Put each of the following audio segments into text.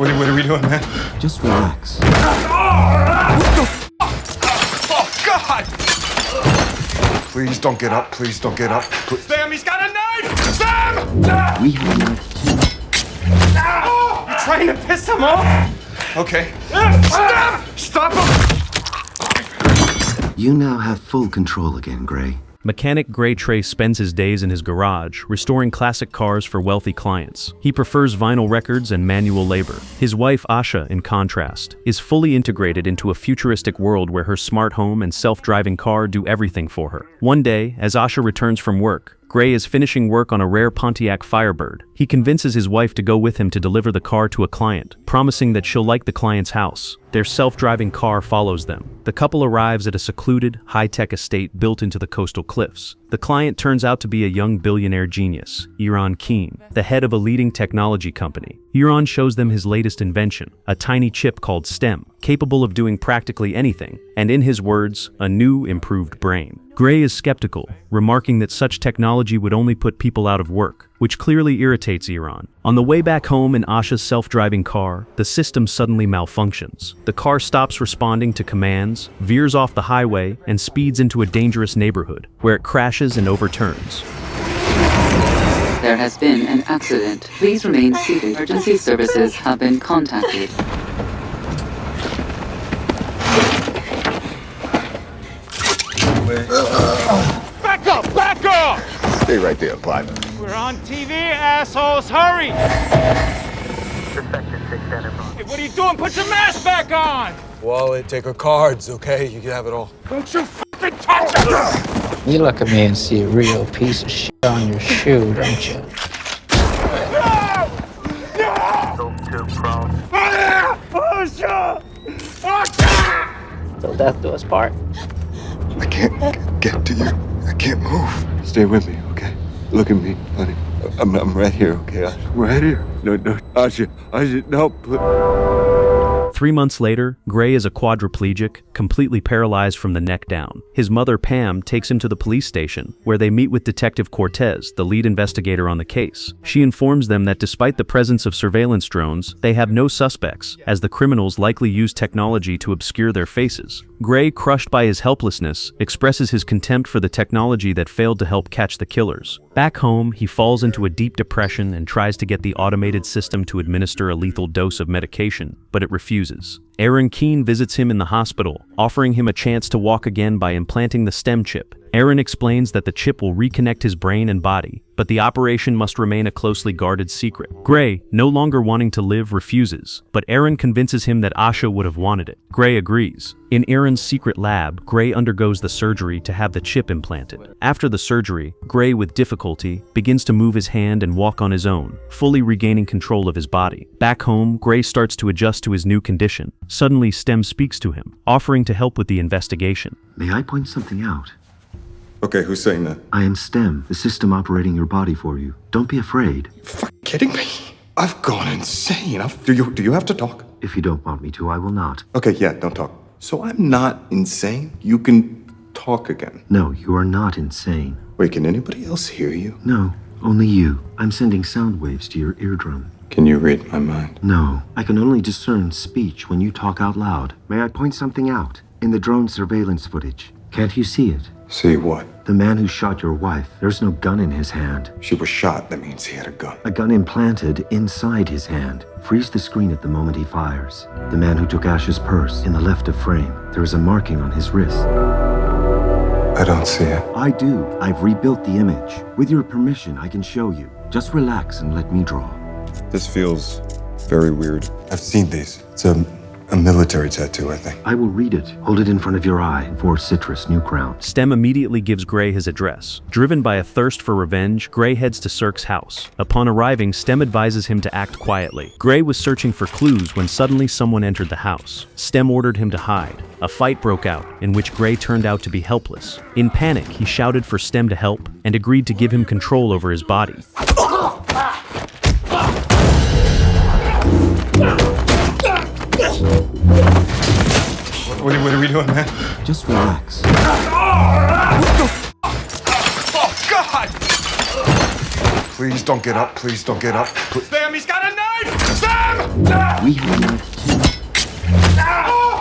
What are we doing, man? Just relax. What the f***? Oh, God! Please don't get up. Please don't get up. Sam, he's got a knife! Sam! We have a knife too. You're trying to piss him off? Okay. Stop him! You now have full control again, Gray. Mechanic Gray Trace spends his days in his garage, restoring classic cars for wealthy clients. He prefers vinyl records and manual labor. His wife, Asha, in contrast, is fully integrated into a futuristic world where her smart home and self-driving car do everything for her. One day, as Asha returns from work, Gray is finishing work on a rare Pontiac Firebird. He convinces his wife to go with him to deliver the car to a client, promising that she'll like the client's house. Their self-driving car follows them. The couple arrives at a secluded, high-tech estate built into the coastal cliffs. The client turns out to be a young billionaire genius, Eron, the head of a leading technology company. Eron shows them his latest invention, a tiny chip called STEM, capable of doing practically anything, and in his words, a new, improved brain. Gray is skeptical, remarking that such technology would only put people out of work, which clearly irritates Eron. On the way back home in Asha's self-driving car, the system suddenly malfunctions. The car stops responding to commands, veers off the highway, and speeds into a dangerous neighborhood, where it crashes and overturns. There has been an accident. Please remain seated. Emergency services have been contacted. Back up! Back up! Stay right there, Clive. We're on TV, assholes! Hurry! Hey, what are you doing? Put your mask back on! Wallet, take her cards, okay? You can have it all. Don't you fucking touch it! You look at me and see a real piece of shit on your shoe, don't you? Till death do us part. I can't get to you. I can't move. Stay with me, okay? Look at me, honey. I'm right here, okay? I'm right here. No, Asha, no, please. 3 months later, Gray is a quadriplegic, completely paralyzed from the neck down. His mother, Pam, takes him to the police station, where they meet with Detective Cortez, the lead investigator on the case. She informs them that despite the presence of surveillance drones, they have no suspects, as the criminals likely use technology to obscure their faces. Gray, crushed by his helplessness, expresses his contempt for the technology that failed to help catch the killers. Back home, he falls into a deep depression and tries to get the automated system to administer a lethal dose of medication, but it refuses. Eron visits him in the hospital, offering him a chance to walk again by implanting the STEM chip. Eron explains that the chip will reconnect his brain and body, but the operation must remain a closely guarded secret. Gray, no longer wanting to live, refuses, but Eron convinces him that Asha would have wanted it. Gray agrees. In Eron's secret lab, Gray undergoes the surgery to have the chip implanted. After the surgery, Gray, with difficulty, begins to move his hand and walk on his own, fully regaining control of his body. Back home, Gray starts to adjust to his new condition. Suddenly, STEM speaks to him, offering to help with the investigation. May I point something out? Okay, who's saying that? I am STEM, the system operating your body for you. Don't be afraid. Fucking kidding me? I've gone insane. Do you have to talk? If you don't want me to, I will not. Okay, yeah, don't talk. So I'm not insane? You can talk again. No, you are not insane. Wait, can anybody else hear you? No, only you. I'm sending sound waves to your eardrum. Can you read my mind? No, I can only discern speech when you talk out loud. May I point something out? In the drone surveillance footage. Can't you see it? See what? The man who shot your wife. There's no gun in his hand. She was shot. That means he had a gun. A gun implanted inside his hand. Freeze the screen at the moment he fires. The man who took Asha's purse in the left of frame. There is a marking on his wrist. I don't see it. I do. I've rebuilt the image. With your permission, I can show you. Just relax and let me draw. This feels very weird. I've seen these. It's a military tattoo, I think. I will read it. Hold it in front of your eye. For Citrus, New Crown. STEM immediately gives Gray his address. Driven by a thirst for revenge, Gray heads to Cirque's house. Upon arriving, STEM advises him to act quietly. Gray was searching for clues when suddenly someone entered the house. STEM ordered him to hide. A fight broke out, in which Gray turned out to be helpless. In panic, he shouted for STEM to help, and agreed to give him control over his body. What are we doing, man? Just relax. What the f***? Oh, God! Please don't get up. Please don't get up. Sam, he's got a knife! Sam! We have a knife too.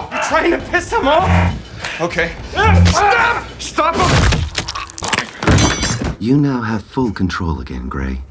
You trying to piss him off? Okay. Stop! Stop him! You now have full control again, Gray.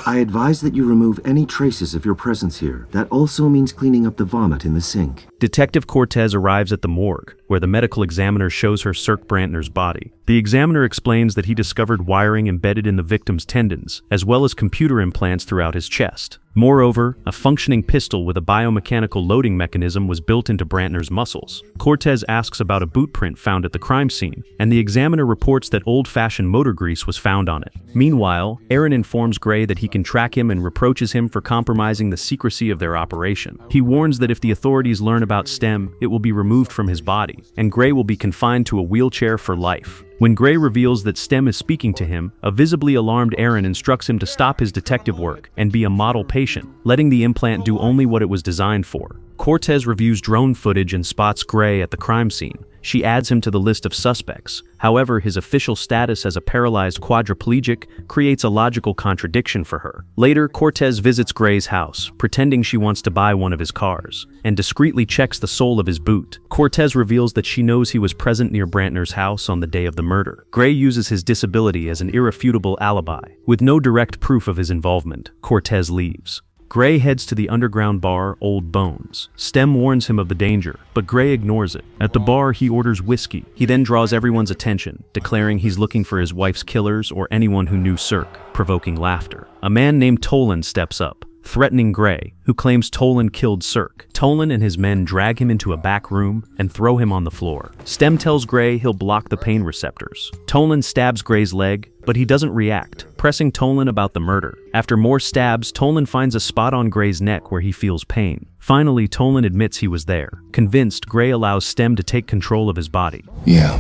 I advise that you remove any traces of your presence here. That also means cleaning up the vomit in the sink. Detective Cortez arrives at the morgue, where the medical examiner shows her Cirque Brantner's body. The examiner explains that he discovered wiring embedded in the victim's tendons, as well as computer implants throughout his chest. Moreover, a functioning pistol with a biomechanical loading mechanism was built into Brantner's muscles. Cortez asks about a boot print found at the crime scene, and the examiner reports that old-fashioned motor grease was found on it. Meanwhile, Eron informs Gray that he can track him and reproaches him for compromising the secrecy of their operation. He warns that if the authorities learn about STEM, it will be removed from his body, and Gray will be confined to a wheelchair for life. When Gray reveals that STEM is speaking to him, a visibly alarmed Eron instructs him to stop his detective work and be a model patient, letting the implant do only what it was designed for. Cortez reviews drone footage and spots Gray at the crime scene. She adds him to the list of suspects. However, his official status as a paralyzed quadriplegic creates a logical contradiction for her. Later, Cortez visits Gray's house, pretending she wants to buy one of his cars, and discreetly checks the sole of his boot. Cortez reveals that she knows he was present near Brantner's house on the day of the murder. Gray uses his disability as an irrefutable alibi. With no direct proof of his involvement, Cortez leaves. Gray heads to the underground bar, Old Bones. STEM warns him of the danger, but Gray ignores it. At the bar, he orders whiskey. He then draws everyone's attention, declaring he's looking for his wife's killers or anyone who knew Cirque, provoking laughter. A man named Tolan steps up, threatening Gray, who claims Tolan killed Cirque. Tolan and his men drag him into a back room and throw him on the floor. STEM tells Gray he'll block the pain receptors. Tolan stabs Gray's leg, but he doesn't react, pressing Tolan about the murder. After more stabs, Tolan finds a spot on Gray's neck where he feels pain. Finally, Tolan admits he was there. Convinced, Gray allows STEM to take control of his body. Yeah,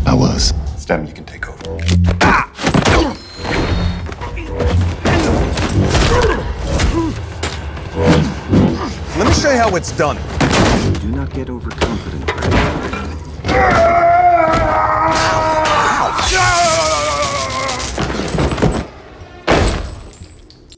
I was. STEM, you can take over. Let me show you how it's done. Do not get overconfident, Gray.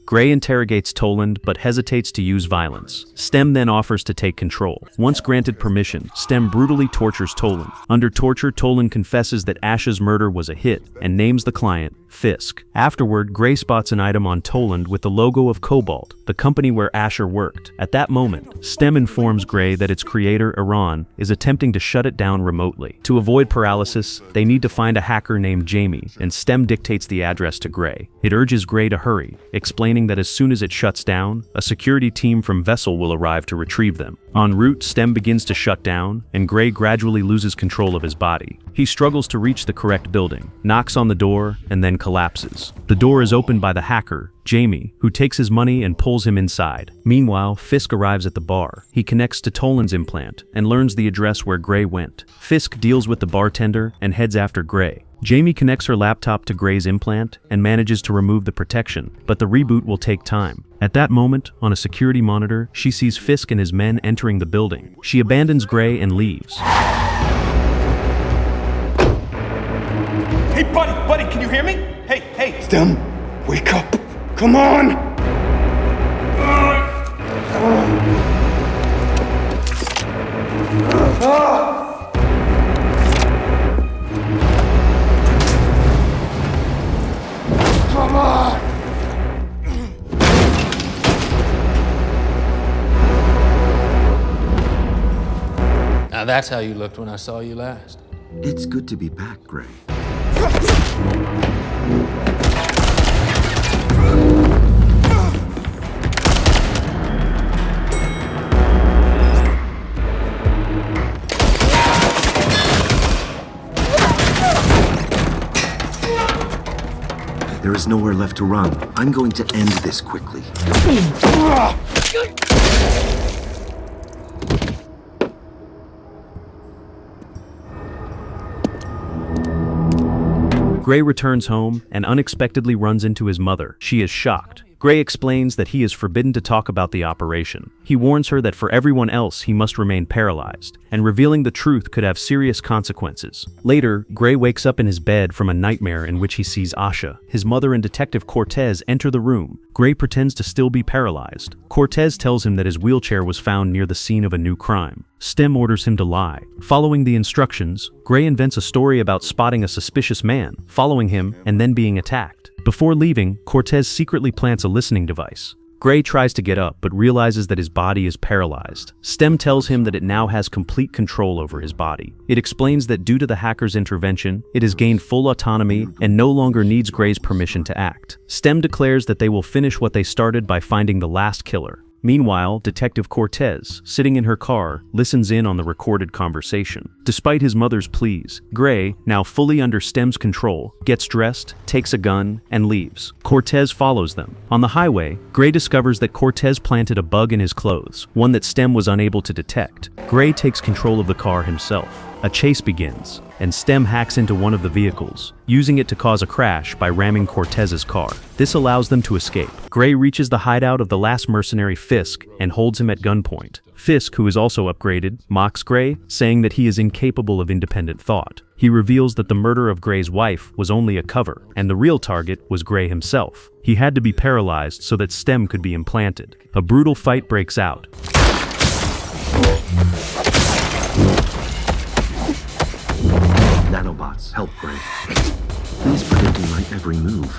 Gray interrogates Toland but hesitates to use violence. STEM then offers to take control. Once granted permission, STEM brutally tortures Toland. Under torture, Toland confesses that Asha's murder was a hit and names the client, Fisk. Afterward, Gray spots an item on Toland with the logo of Cobalt, the company where Asha worked. At that moment, STEM informs Gray that its creator, Eron, is attempting to shut it down remotely. To avoid paralysis, they need to find a hacker named Jamie, and STEM dictates the address to Gray. It urges Gray to hurry, explaining that as soon as it shuts down, a security team from Vessel will arrive to retrieve them. En route, STEM begins to shut down, and Gray gradually loses control of his body. He struggles to reach the correct building, knocks on the door, and then collapses. The door is opened by the hacker, Jamie, who takes his money and pulls him inside. Meanwhile, Fisk arrives at the bar. He connects to Tolan's implant and learns the address where Gray went. Fisk deals with the bartender and heads after Gray. Jamie connects her laptop to Gray's implant and manages to remove the protection, but the reboot will take time. At that moment, on a security monitor, she sees Fisk and his men entering the building. She abandons Gray and leaves. Hey, buddy, can you hear me? Hey. STEM, wake up. Come on! Come on! Now that's how you looked when I saw you last. It's good to be back, Gray. There is nowhere left to run. I'm going to end this quickly. Gray returns home and unexpectedly runs into his mother. She is shocked. Gray explains that he is forbidden to talk about the operation. He warns her that for everyone else he must remain paralyzed, and revealing the truth could have serious consequences. Later, Gray wakes up in his bed from a nightmare in which he sees Asha. His mother and Detective Cortez enter the room. Gray pretends to still be paralyzed. Cortez tells him that his wheelchair was found near the scene of a new crime. Stem orders him to lie. Following the instructions, Gray invents a story about spotting a suspicious man, following him, and then being attacked. Before leaving, Cortez secretly plants a listening device. Gray tries to get up, but realizes that his body is paralyzed. Stem tells him that it now has complete control over his body. It explains that due to the hacker's intervention, it has gained full autonomy and no longer needs Gray's permission to act. Stem declares that they will finish what they started by finding the last killer. Meanwhile, Detective Cortez, sitting in her car, listens in on the recorded conversation. Despite his mother's pleas, Gray, now fully under Stem's control, gets dressed, takes a gun, and leaves. Cortez follows them. On the highway, Gray discovers that Cortez planted a bug in his clothes, one that Stem was unable to detect. Gray takes control of the car himself. A chase begins, and Stem hacks into one of the vehicles, using it to cause a crash by ramming Cortez's car. This allows them to escape. Gray reaches the hideout of the last mercenary Fisk and holds him at gunpoint. Fisk, who is also upgraded, mocks Gray, saying that he is incapable of independent thought. He reveals that the murder of Gray's wife was only a cover, and the real target was Gray himself. He had to be paralyzed so that Stem could be implanted. A brutal fight breaks out. Nanobots, help Gray. He's predicting my every move.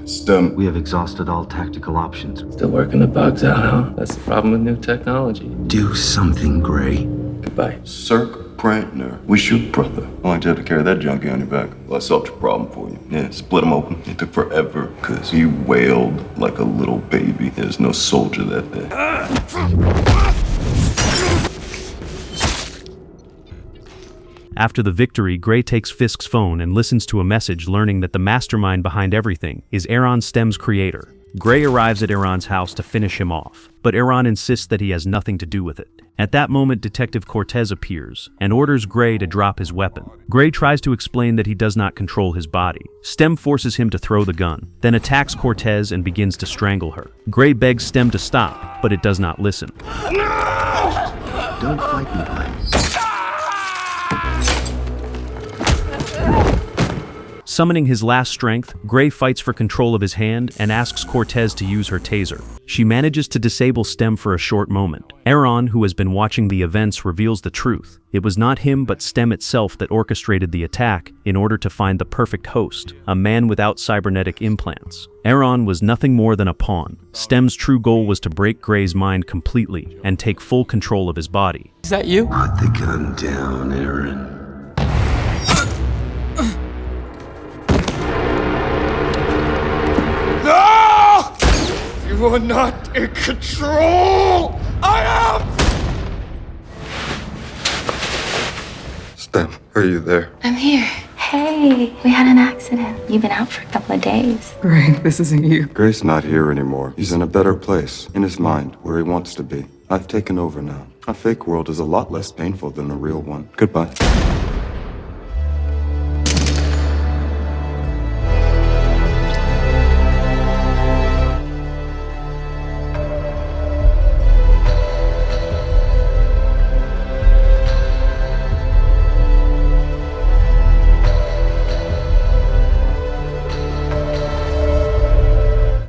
Stem. We have exhausted all tactical options. Still working the bugs out, huh? That's the problem with new technology. Do something, Gray. Goodbye. Circa Brantner. We shoot, brother. How long did you have to carry that junkie on your back? Well, I solved your problem for you. Yeah, split him open. It took forever, because you wailed like a little baby. There's no soldier that day. After the victory, Gray takes Fisk's phone and listens to a message learning that the mastermind behind everything is Eron, Stem's creator. Gray arrives at Eron's house to finish him off, but Eron insists that he has nothing to do with it. At that moment, Detective Cortez appears and orders Gray to drop his weapon. Gray tries to explain that he does not control his body. Stem forces him to throw the gun, then attacks Cortez and begins to strangle her. Gray begs Stem to stop, but it does not listen. Don't fight me, Gray. Summoning his last strength, Gray fights for control of his hand and asks Cortez to use her taser. She manages to disable Stem for a short moment. Eron, who has been watching the events, reveals the truth. It was not him but Stem itself that orchestrated the attack in order to find the perfect host, a man without cybernetic implants. Eron was nothing more than a pawn. Stem's true goal was to break Gray's mind completely and take full control of his body. Is that you? Put the gun down, Eron. No! You are not in control! I am! Stem, are you there? I'm here. Hey, we had an accident. You've been out for a couple of days. Greg, this isn't you. Gray's not here anymore. He's in a better place, in his mind, where he wants to be. I've taken over now. A fake world is a lot less painful than a real one. Goodbye.